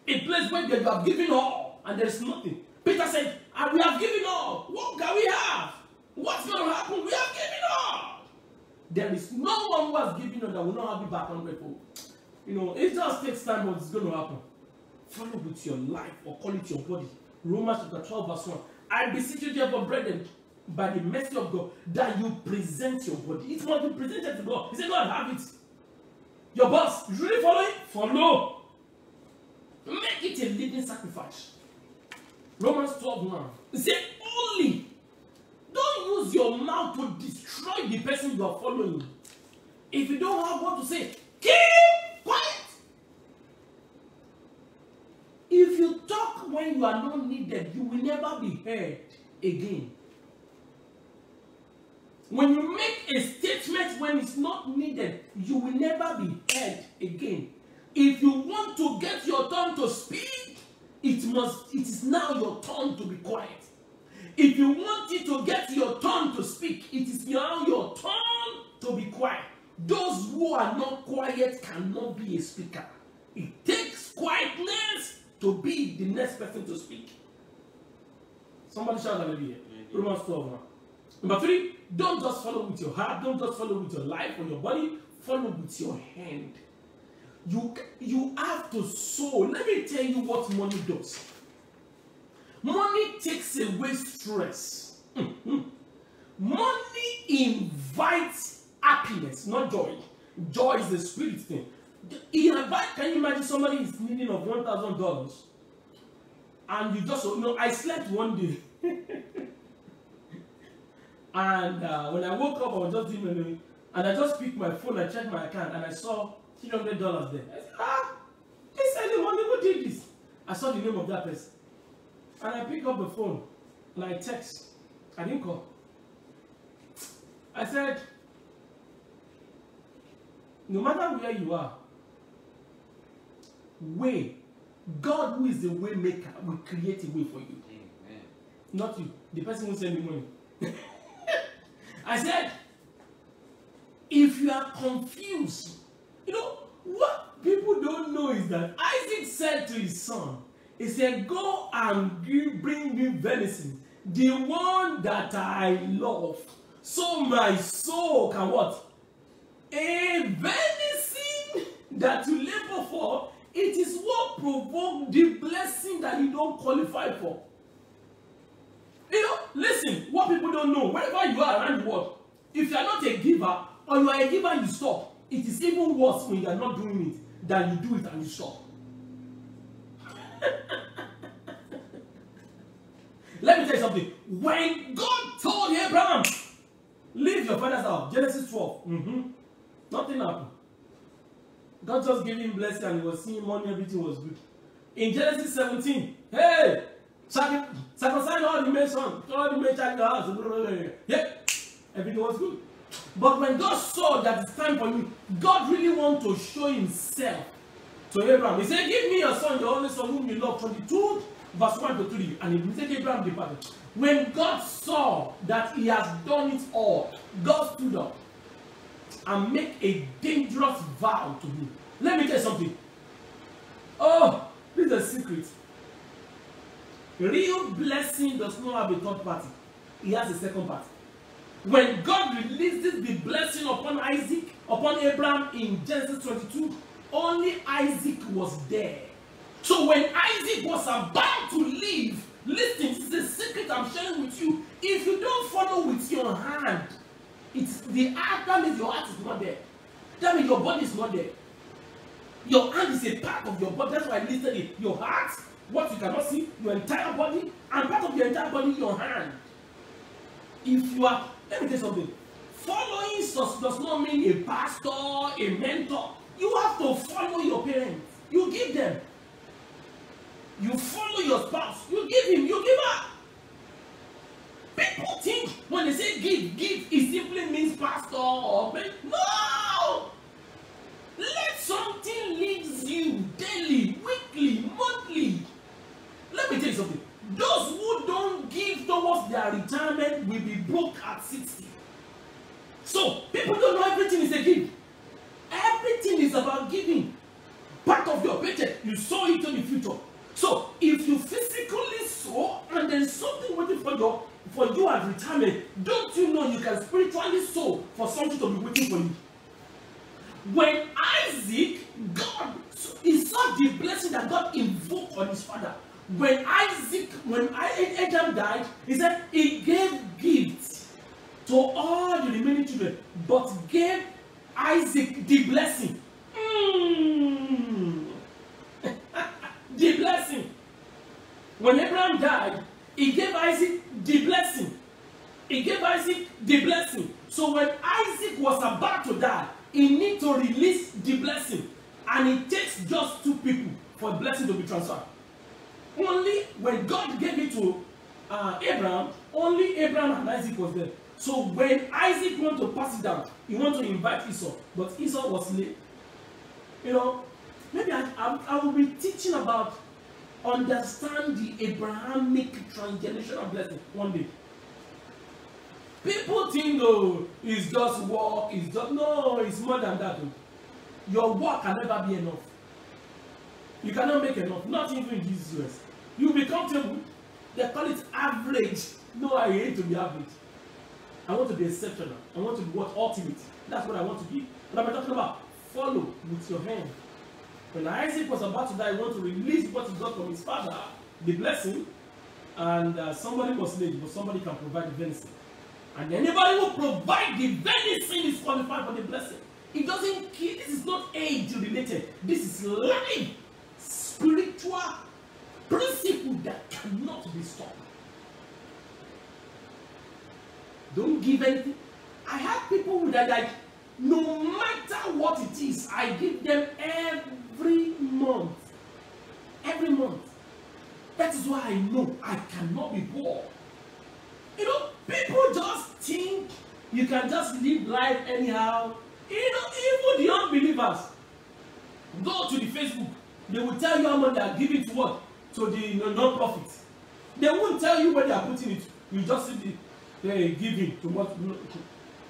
A place where you have given all and there is nothing. Peter said, we have given all. What can we have? What's going to happen? We have given all. There is no one who has given all that will not have it back 100-fold. You know, it just takes time, but it's going to happen. Follow with your life, or call it your body. Romans chapter 12 verse 1. I beseech you, therefore, brethren, by the mercy of God, that you present your body. It must be presented to God. He said, God, have it. Your boss, you really follow it? Follow. Make it a living sacrifice. Romans 12:1. He said, only. Don't use your mouth to destroy the person you are following. If you don't have what to say, keep quiet. If you talk when you are not needed, you will never be heard again. When you make a statement when it's not needed, you will never be heard again. If you want to get your turn to speak, it is now your turn to be quiet. If you want it to get your turn to speak, it is now your turn to be quiet. Those who are not quiet cannot be a speaker. It takes quietness to be the next person to speak. Somebody shout hallelujah. Romans 12 now. Number 3, don't just follow with your heart, don't just follow with your life or your body, follow with your hand. You have to sow. Let me tell you what money does. Money takes away stress. Money invites happiness, not joy. Joy is the spirit thing. Can you imagine somebody is needing of $1,000 and you just, I slept one day and when I woke up, I was just doing and I just picked my phone, I checked my account and I saw $300 there. I said, this anyone who did this? I saw the name of that person. And I pick up the phone and I text. I didn't call. I said, no matter where you are, God who is the way maker will create a way for you. Amen. Not you, the person who sent me money. I said, if you are confused, what people don't know is that Isaac said to his son, he said, go and bring me venison, the one that I love, so my soul can what? A venison that you labor for, it is what provoked the blessing that you don't qualify for. Listen, what people don't know, wherever you are around the world, if you are not a giver, or you are a giver and you stop, it is even worse when you are not doing it than you do it and you stop. Let me tell you something. When God told Abraham, leave your father's house, Genesis 12, nothing happened. God just gave him blessing and he was seeing money, everything was good. In Genesis 17, hey, circumcise all the male son, all the male child in the house. Yeah, everything was good. But when God saw that it's time for you, God really wanted to show himself to Abraham. He said, give me your son, your only son whom you love. 22 verse 1 to 3. And he said, Abraham departed. When God saw that he has done it all, God stood up and made a dangerous vow to him. Let me tell you something. Oh, this is a secret. Real blessing does not have a third party. He has a second party. When God releases the blessing upon Isaac, upon Abraham in Genesis 22, only Isaac was there. So when Isaac was about to leave, listen, this is a secret I'm sharing with you. If you don't follow with your hand, it's the heart, that means your heart is not there. That means your body is not there. Your hand is a part of your body. That's why I listed it. Your heart, what you cannot see, your entire body, and part of your entire body, your hand. If you are, let me tell you something. Following does not mean a pastor, a mentor. You have to follow your parents. You give them. You follow your spouse. You give him. You give her. People think when they say give, it simply means pastor or mentor. No! Let something lead you daily, weekly, monthly. Let me tell you something. Those who don't give towards their retirement will be broke at 60. So, people don't know everything is a gift. Everything is about giving. Part of your paycheck, you sow it to the future. So, if you physically sow and there's something waiting for you at retirement, don't you know you can spiritually sow for something to be waiting for you? When Isaac, he saw the blessing that God invoked on his father. When Adam died, he said he gave gifts to all the remaining children, but gave Isaac the blessing. The blessing. When Abraham died, he gave Isaac the blessing. He gave Isaac the blessing. So when Isaac was about to die, he needs to release the blessing. And it takes just 2 people for the blessing to be transferred. Only when God gave it to Abraham, only Abraham and Isaac was there. So when Isaac wanted to pass it down, he wanted to invite Esau, but Esau was late. You know, maybe I will be teaching about understand the Abrahamic transgenerational blessing one day. People think, oh, it's just work, it's just, no, it's more than that. Your work can never be enough. You cannot make enough, not even in Jesus' US. You will be comfortable. They call it average. No, I hate to be average. I want to be exceptional. I want to be what? Ultimate. That's what I want to be. What am I talking about? Follow with your hand. When Isaac was about to die, he wanted to release what he got from his father, the blessing, and somebody was late, but somebody can provide the venison. And anybody who provides the venison is qualified for the blessing. It doesn't kill. This is not age related. This is life, spiritual principle that cannot be stopped. Don't give anything. I have people that like, no matter what it is, I give them every month. Every month. That is why I know I cannot be poor. You know, people just think you can just live life anyhow. You know, even the unbelievers go to the Facebook. They will tell you how much they are giving to what? To the non-profit. They won't tell you where they are putting it. You just see the giving to what.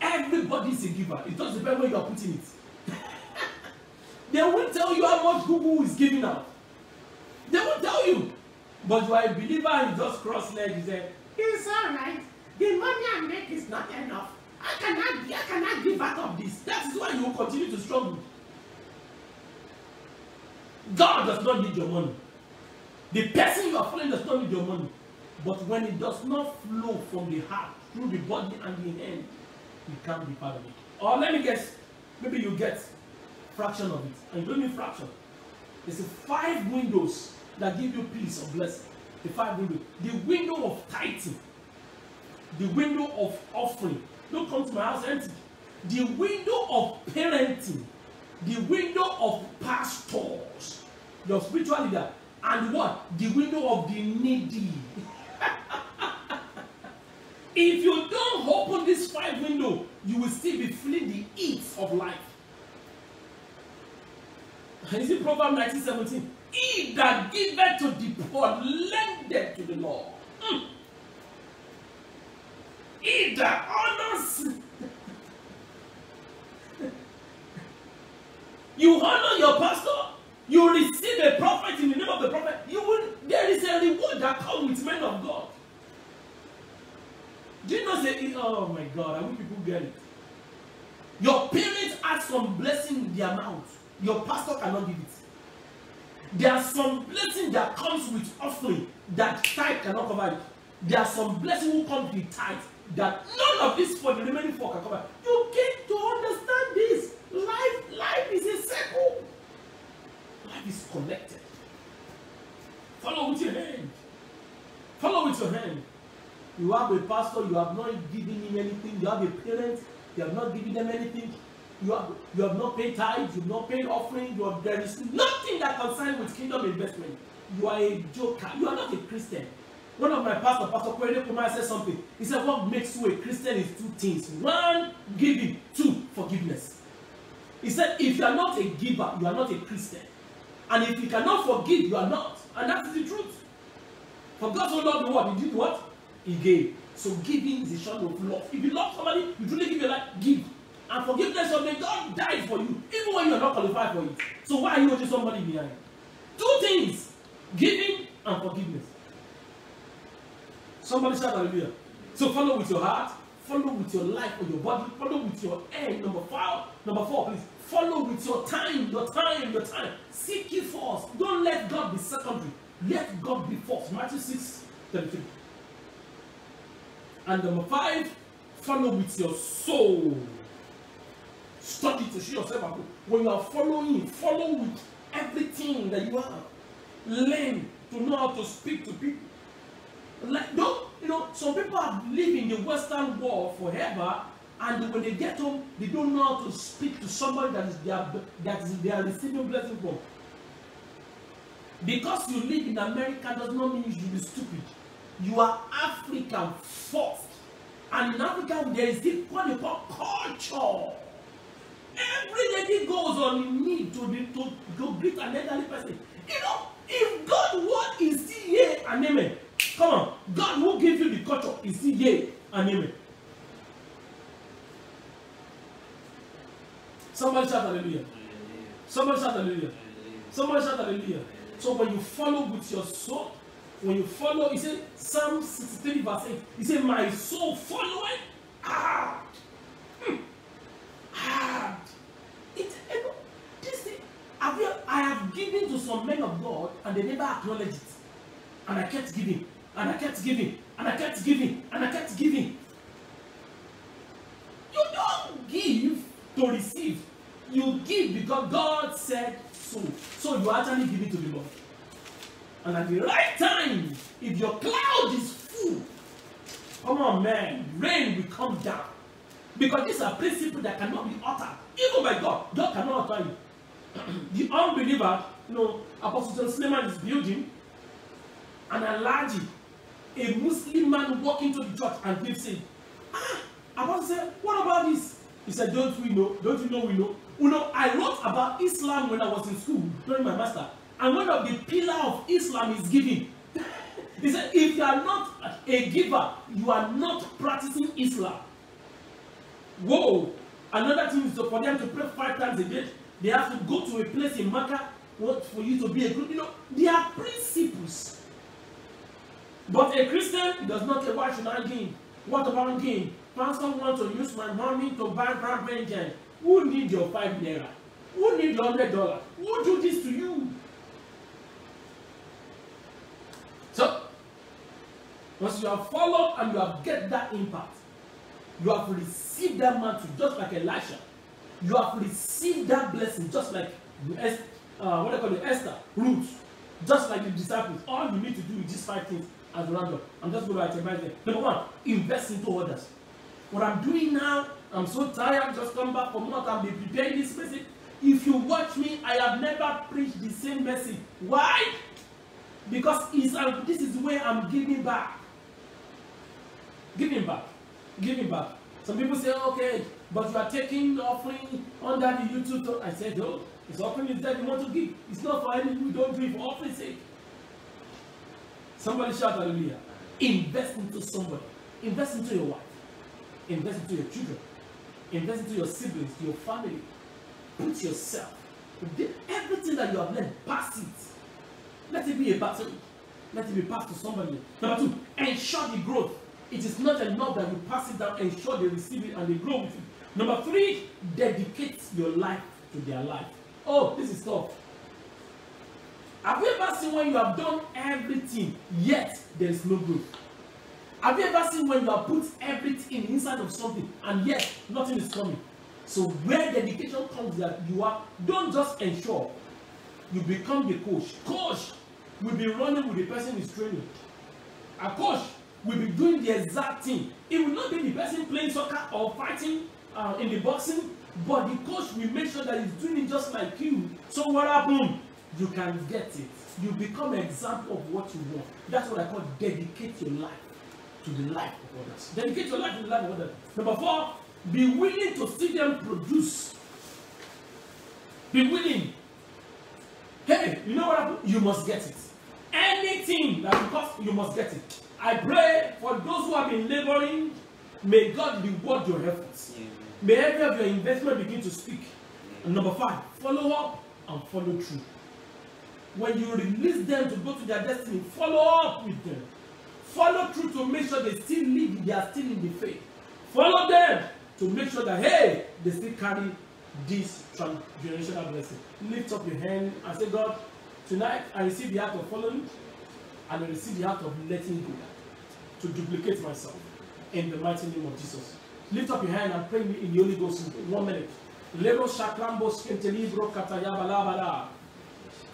Everybody is a giver. It just depends where you are putting it. They won't tell you how much Google is giving out. They won't tell you. But you are a believer and you just cross legs and say, it's alright. The money I make is not enough. I cannot give out of this. That is why you will continue to struggle. God does not need your money. The person you are following does not need your money. But when it does not flow from the heart, through the body and the hand, you can't be part of it. Or let me guess, maybe you get fraction of it. And you don't need fraction. There's 5 windows that give you peace or blessing. The 5 windows. The window of tithing. The window of offering. Don't come to my house empty. The window of parenting. The window of pastors. Your spiritual leader. And what? The window of the needy. If you don't open this 5 window, you will still be feeling the heat of life. Is it Proverbs 19:17? He that giveth to the poor lendeth to the Lord. He that honors. You honor your pastor, you receive a prophet in the name of the prophet. There is a reward that comes with men of God. Do you know say, oh my God, I wish people get it. Your parents ask some blessing in their mouth. Your pastor cannot give it. There are some blessing that comes with offering that tithe cannot cover it. There are some blessing who comes with tithe that none of this for the remaining 4 can cover. You get to understand this. Life is a circle. Life is connected. Follow with your hand. Follow with your hand. You have a pastor, you have not given him anything. You have a parent, you have not given them anything. You have not paid tithes, you have not paid offering. There is nothing that concerns with kingdom investment. You are a joker. You are not a Christian. One of my pastors, Pastor Kwede Kumar, said something. He said, what makes you a Christian is 2 things. 1, giving. 2, forgiveness. He said, if you are not a giver, you are not a Christian. And if you cannot forgive, you are not. And that is the truth. For God so loved the world, he did what? He gave. So giving is a show of love. If you love somebody, you truly give your life, give. And forgiveness of them, God died for you, even when you are not qualified for it. So why are you holding somebody behind? 2 things. Giving and forgiveness. Somebody shout hallelujah. So follow with your heart, follow with your life or your body, follow with your hand. Number 4, please. Follow with your time. Seek ye first. Don't let God be secondary. Let God be first. Matthew 6:33. And number 5, follow with your soul. Study to show yourself approved. When you are following, follow with everything that you have. Learn to know how to speak to people. Like, don't, you know, some people have lived in the Western world forever, and when they get home, they don't know how to speak to somebody they are receiving blessing from. Because you live in America does not mean you should be stupid. You are African first. And And in Africa, there is this what they call culture. Every lady goes on knee to greet an elderly person. You know, if God word is still yea and amen. Come on, God who give you the culture is still yea and amen. Somebody shout hallelujah. Somebody shout hallelujah. Somebody shout hallelujah. So when you follow with your soul, when you follow, he said, Psalm 63 verse 8, he said, my soul following hard. Hard. This thing, I have given to some men of God and they never acknowledged it. And I kept giving, and I kept giving, and I kept giving, and I kept giving. You don't give to receive. You give because God said so. So you actually give it to the Lord. And at the right time, if your cloud is full, come on, man, rain will come down. Because these are principles that cannot be uttered. Even by God. God cannot utter you. The unbeliever, you know, Apostle John Suleiman is building an alaji, a Muslim man walking to the church and they say, Apostle said, what about this? He said, don't we know? Don't you know we know? You know, I wrote about Islam when I was in school during my master. And one of the pillars of Islam is giving. He said, if you are not a giver, you are not practicing Islam. Whoa! Another thing is for them to pray 5 times a day. They have to go to a place in Mecca for you to be a group. You know, they are principles. But a Christian does not say, why should I gain? What about gain? Pastor wants to use my money to buy brand engine. Who need your 5 naira? Who need your $100? Who do this to you? So, once you have followed and you have get that impact, you have received that mantle just like Elisha. You have received that blessing just like what I call it, Esther, Ruth, just like the disciples. All you need to do is just 5 things as random. I'm just going to itemize them. Number 1, invest into others. What I'm doing now, I'm so tired, just come back from work and be preparing this message. If you watch me, I have never preached the same message. Why? Because this is where I'm giving back. Giving back. Giving back. Some people say, okay, but you are taking the offering under the YouTube. I said, no, this offering is that you want to give. It's not for anything. We don't do it for offering sake. Somebody shout hallelujah. Invest into somebody. Invest into your wife. Invest into your children. Invest into your siblings, your family. Put yourself. Everything that you have learned, pass it. Let it be a battle. Let it be passed to somebody. Number 2, ensure the growth. It is not enough that you pass it down, ensure they receive it and they grow with it. Number 3, dedicate your life to their life. Oh, this is tough. Have you ever seen when you have done everything, yet there is no growth? Have you ever seen when you have put everything inside of something and yet nothing is coming? So where dedication comes, that you are, don't just ensure, you become the coach. Coach will be running with the person who is training. A coach will be doing the exact thing. It will not be the person playing soccer or fighting in the boxing, but the coach will make sure that he's doing it just like you. So what happens? You can get it. You become an example of what you want. That's what I call dedicate your life to the life of others. Dedicate your life to the life of others. Number 4, be willing to see them produce. Be willing. Hey, you know what happens? You must get it. Anything that will cost, you must get it. I pray for those who have been laboring, may God reward your efforts. May every of your investment begin to speak. And number 5, follow up and follow through. When you release them to go to their destiny, follow up with them. Follow through to make sure they still live, they are still in the faith. Follow them to make sure that, hey, they still carry this transgenerational blessing. Lift up your hand and say, God, tonight I receive the act of following and I receive the act of letting go to duplicate myself in the mighty name of Jesus. Lift up your hand and pray in the Holy Ghost in 1 minute.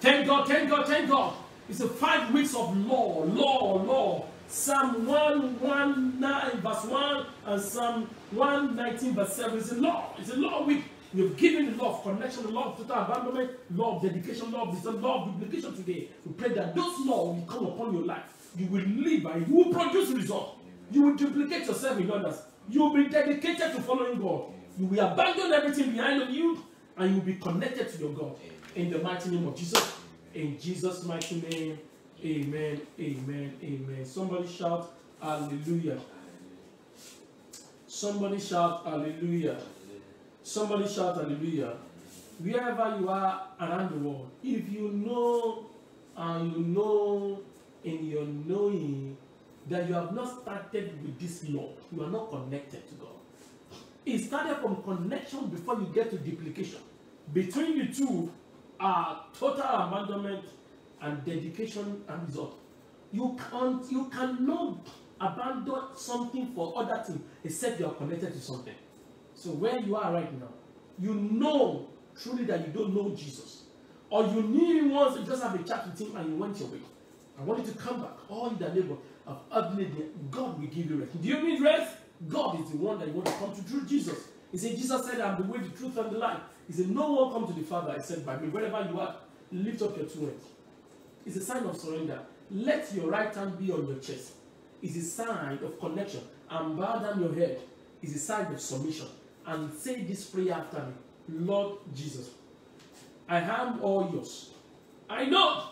Thank God, thank God, thank God. It's a 5 weeks of law. Psalm 119 verse 1 and Psalm 119 verse 7. It's a law. It's a law week. You've given the law of connection, the law of total abandonment, law of dedication, law of wisdom, law of duplication today. We pray that those laws will come upon your life. You will live and you will produce results. You will duplicate yourself in others. You will be dedicated to following God. You will abandon everything behind of you, and you will be connected to your God. In the mighty name of Jesus. In Jesus' mighty name. Amen. Amen. Amen. Somebody shout hallelujah. Somebody shout hallelujah. Somebody shout hallelujah. Wherever you are around the world, if you know and you know in your knowing that you have not started with this law, you are not connected to God. It started from connection before you get to duplication. Between the two are total abandonment and dedication and result. You cannot abandon something for other things except you are connected to something. So where you are right now, you know truly that you don't know Jesus. Or you knew him once, you just have a chat with him and you went your way. I want you to come back. All the neighbor of ugly, God will give you rest. Do you need rest? God is the one that you want to come to through Jesus. He said, Jesus said, I'm the way, the truth, and the life. He said, no one come to the Father except by me. Wherever you are, lift up your two hands. It's a sign of surrender. Let your right hand be on your chest. It's a sign of connection. And bow down your head. It's a sign of submission. And say this prayer after me. Lord Jesus, I am all yours. I know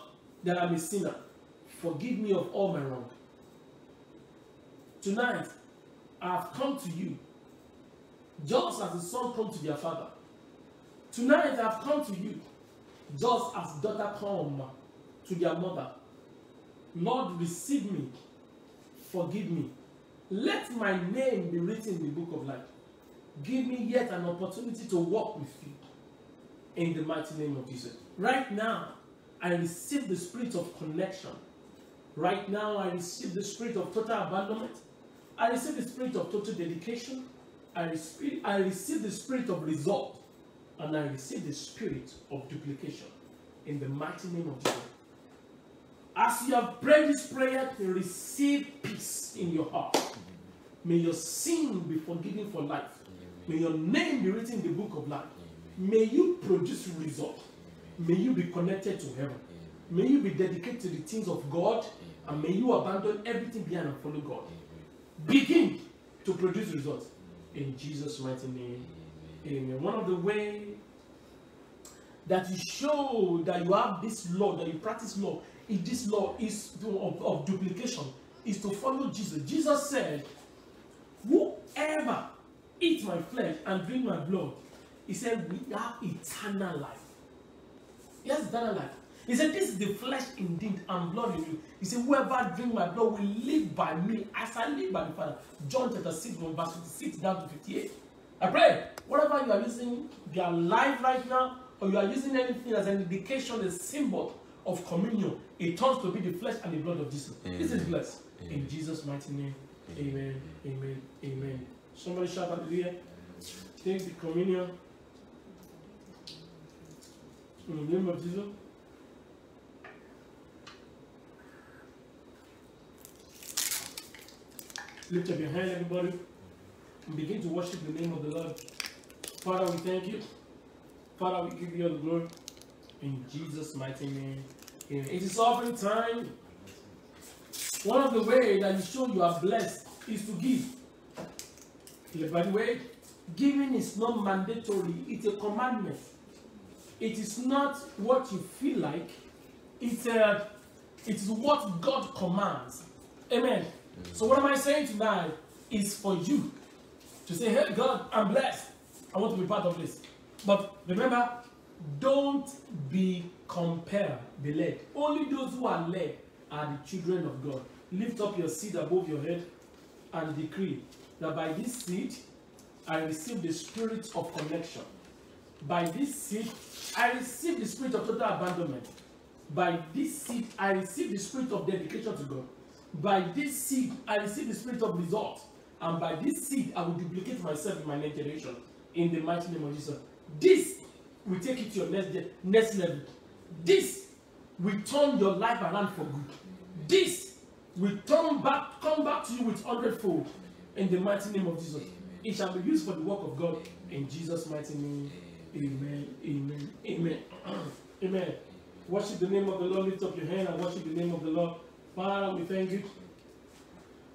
that I'm a sinner. Forgive me of all my wrong. Tonight, I have come to you just as the son comes to their father. Tonight, I have come to you just as daughter come to their mother. Lord, receive me. Forgive me. Let my name be written in the book of life. Give me yet an opportunity to walk with you. In the mighty name of Jesus. Right now, I receive the spirit of connection. Right now, I receive the spirit of total abandonment. I receive the spirit of total dedication. I receive the spirit of result. And I receive the spirit of duplication. In the mighty name of Jesus. As you have prayed this prayer, receive peace in your heart. May your sin be forgiven for life. May your name be written in the book of life. May you produce result. May you be connected to heaven. May you be dedicated to the things of God. And may you abandon everything behind and follow God. Begin to produce results. In Jesus' mighty name. Amen. One of the ways that you show that you have this law, that you practice law, if this law is of duplication, is to follow Jesus. Jesus said, whoever eats my flesh and drink my blood, he said, we have eternal life. Yes, eternal life. He said, this is the flesh indeed and blood in you. He said, whoever drink my blood will live by me as I live by the Father. John chapter 6, from verse 56 down to 58. I pray, whatever you are using your life right now, or you are using anything as an indication, a symbol of communion, it turns to be the flesh and the blood of Jesus. Amen. This is blessed. Amen. In Jesus' mighty name. Amen. Amen. Amen. Somebody shout hallelujah. Take the communion. In the name of Jesus. Lift up your hand, everybody, and begin to worship the name of the Lord. Father, we thank you. Father, we give you all the glory. In Jesus' mighty name. Amen. It is offering time. One of the ways that you show you are blessed is to give. By the way, giving is not mandatory. It's a commandment. It is not what you feel like. It is what God commands. Amen. So what am I saying tonight is for you to say, hey, God, I'm blessed. I want to be part of this. But remember, don't be compelled, be led. Only those who are led are the children of God. Lift up your seed above your head and decree that by this seed, I receive the spirit of connection. By this seed, I receive the spirit of total abandonment. By this seed, I receive the spirit of dedication to God. By this seed, I receive the spirit of result. And by this seed, I will duplicate myself in my next generation. In the mighty name of Jesus. This will take it to your next level. This will turn your life around for good. This will come back to you with 100-fold. In the mighty name of Jesus. It shall be used for the work of God. In Jesus' mighty name. Amen. Amen. Amen. Amen. Worship the name of the Lord. Lift up your hand and worship the name of the Lord. Father, we thank you.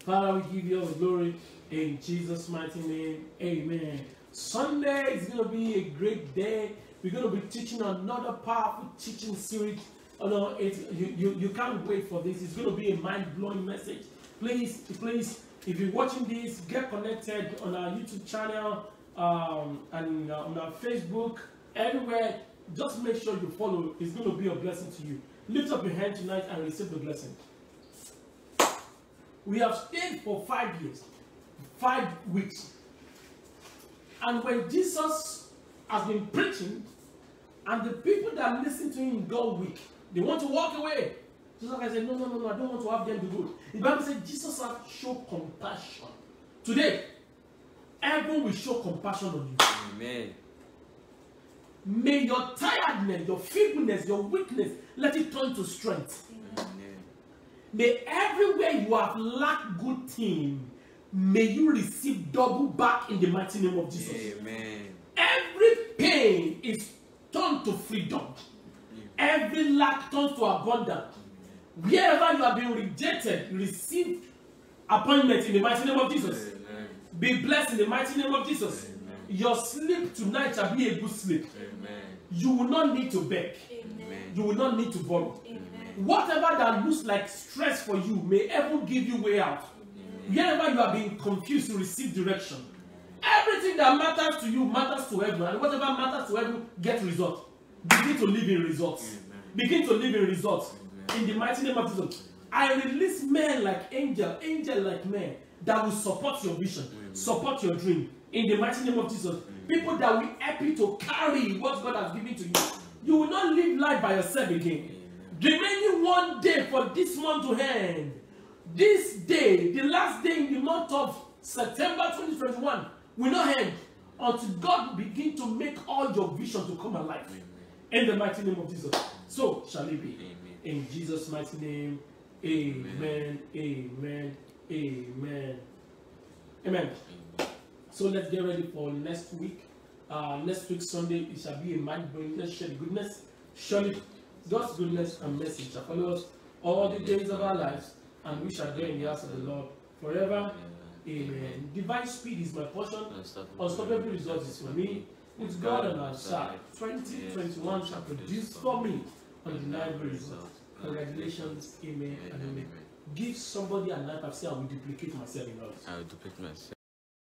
Father, we give you all the glory in Jesus' mighty name. Amen. Sunday is going to be a great day. We're going to be teaching another powerful teaching series. Oh, no, you can't wait for this. It's going to be a mind-blowing message. Please, if you're watching this, get connected on our YouTube channel and on our Facebook, everywhere. Just make sure you follow. It's going to be a blessing to you. Lift up your hand tonight and receive the blessing. We have stayed for 5 years, 5 weeks. And when Jesus has been preaching, and the people that listen to him go weak, they want to walk away. Jesus said, no, I don't want to have them do good. The Bible says Jesus has shown compassion. Today, everyone will show compassion on you. Amen. May your tiredness, your feebleness, your weakness, let it turn to strength. Amen. May everywhere you have lacked good thing, may you receive double back in the mighty name of Jesus. Amen. Every pain is turned to freedom. Every lack turns to abundance. Wherever you have been rejected, receive appointment in the mighty name of Jesus. Amen. Be blessed in the mighty name of Jesus. Amen. Your sleep tonight shall be a good sleep. Amen. You will not need to beg. Amen. You will not need to borrow. Amen. Whatever that looks like stress for you, may heaven give you way out. Wherever you are being confused, to receive direction. Everything that matters to you matters to heaven, and whatever matters to heaven gets results. Begin to live in results. Amen. Begin to live in results. Amen. In the mighty name of Jesus, I release men like angel like men that will support your vision, Amen. support your dream. In the mighty name of Jesus, people that will help you to carry what God has given to you. You will not live life by yourself again. Remaining one day for this month to end. This day, the last day in the month of September 2021, will not end until God begin to make all your vision to come alive. Amen. In the mighty name of Jesus. So shall it be. Amen. In Jesus' mighty name. Amen. Amen. Amen. Amen. So let's get ready for next week. Next week Sunday, it shall be a mind-blowing. Let's share the goodness. Surely God's goodness and mercy shall follow us all the days of our lives, and we shall dwell in the house of the Lord forever. Amen. Divine speed is my portion. Unstoppable results is for me. With God on our side, 2021 shall produce for me undeniable results. Congratulations. Amen and amen. Give somebody a knife and say, I will duplicate myself in others. I will duplicate myself.